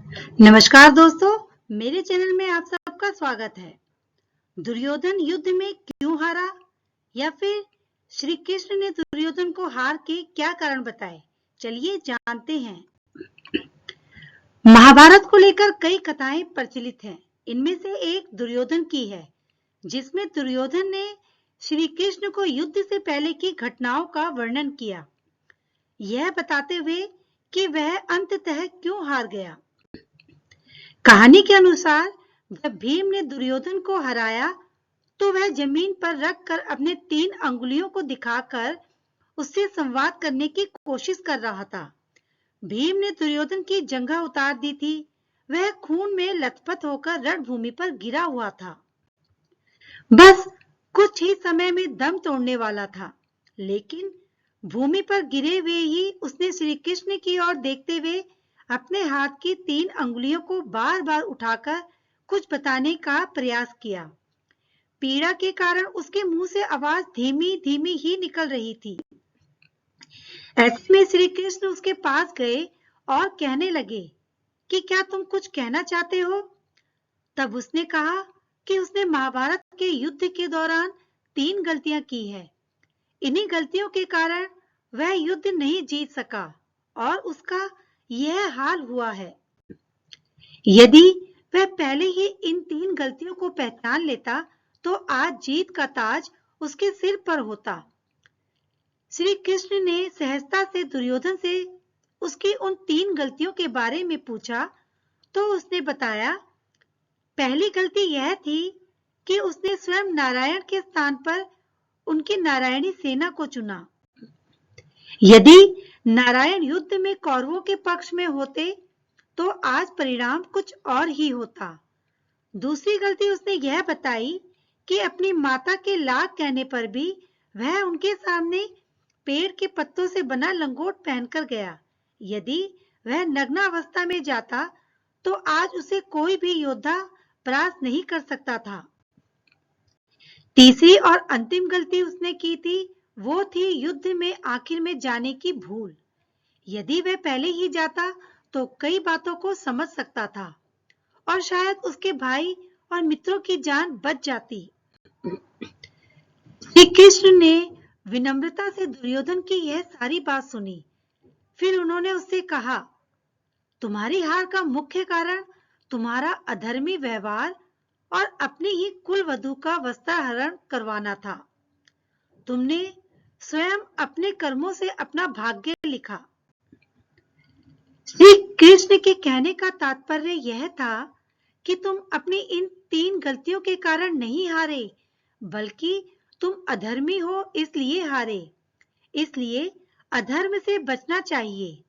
नमस्कार दोस्तों, मेरे चैनल में आप सबका स्वागत है। दुर्योधन युद्ध में क्यों हारा या फिर श्री कृष्ण ने दुर्योधन को हार के क्या कारण बताए, चलिए जानते हैं। महाभारत को लेकर कई कथाएं प्रचलित हैं। इनमें से एक दुर्योधन की है, जिसमें दुर्योधन ने श्री कृष्ण को युद्ध से पहले की घटनाओं का वर्णन किया, यह बताते हुए कि वह अंततः क्यों हार गया। कहानी के अनुसार जब भीम ने दुर्योधन को हराया तो वह जमीन पर रखकर अपने 3 अंगुलियों को दिखाकर उससे संवाद करने की कोशिश कर रहा था। भीम ने दुर्योधन की जंघा उतार दी थी। वह खून में लथपथ होकर रणभूमि पर गिरा हुआ था। बस कुछ ही समय में दम तोड़ने वाला था, लेकिन भूमि पर गिरे हुए ही उसने श्री कृष्ण की ओर देखते हुए अपने हाथ की 3 अंगुलियों को बार-बार उठाकर कुछ बताने का प्रयास किया। पीड़ा के कारण उसके मुंह से आवाज धीमी-धीमी ही निकल रही थी। ऐसे में श्री कृष्ण उसके पास गए और कहने लगे कि क्या तुम कुछ कहना चाहते हो? तब उसने कहा कि उसने महाभारत के युद्ध के दौरान 3 गलतियां की है। इन्हीं गलतियों के कारण वह युद्ध नहीं जीत सका और उसका यह हाल हुआ है। यदि वह पहले ही इन 3 गलतियों को पहचान लेता तो आज जीत का ताज उसके सिर पर होता। श्री कृष्ण ने सहजता से दुर्योधन से उसकी उन 3 गलतियों के बारे में पूछा तो उसने बताया, पहली गलती यह थी कि उसने स्वयं नारायण के स्थान पर उनकी नारायणी सेना को चुना। यदि नारायण युद्ध में कौरवों के पक्ष में होते तो आज परिणाम कुछ और ही होता। दूसरी गलती उसने यह बताई कि अपनी माता के लाख कहने पर भी वह उनके सामने पेड़ के पत्तों से बना लंगोट पहनकर गया। यदि वह नग्न अवस्था में जाता तो आज उसे कोई भी योद्धा परास्त नहीं कर सकता था। तीसरी और अंतिम गलती उसने की थी, वो थी युद्ध में आखिर में जाने की भूल। यदि वह पहले ही जाता तो कई बातों को समझ सकता था और शायद उसके भाई और मित्रों की जान बच जाती। श्री कृष्ण ने विनम्रता से दुर्योधन की यह सारी बात सुनी। फिर उन्होंने उससे कहा, तुम्हारी हार का मुख्य कारण तुम्हारा अधर्मी व्यवहार और अपनी ही कुल वधू का वस्त्रहरण करवाना था। तुमने स्वयं अपने कर्मों से अपना भाग्य लिखा। श्री कृष्ण के कहने का तात्पर्य यह था कि तुम अपनी इन 3 गलतियों के कारण नहीं हारे, बल्कि तुम अधर्मी हो इसलिए हारे। इसलिए अधर्म से बचना चाहिए।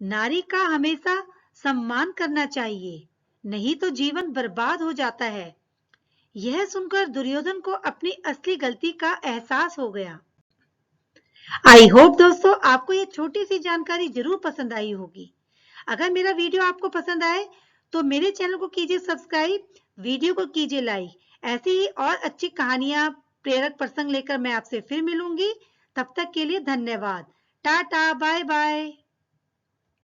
नारी का हमेशा सम्मान करना चाहिए, नहीं तो जीवन बर्बाद हो जाता है। यह सुनकर दुर्योधन को अपनी असली गलती का एहसास हो गया। आई होप दोस्तों आपको ये छोटी सी जानकारी जरूर पसंद आई होगी। अगर मेरा वीडियो आपको पसंद आए तो मेरे चैनल को कीजिए सब्सक्राइब, वीडियो को कीजिए लाइक। ऐसी ही और अच्छी कहानियां, प्रेरक प्रसंग लेकर मैं आपसे फिर मिलूंगी। तब तक के लिए धन्यवाद। Tata, bye bye.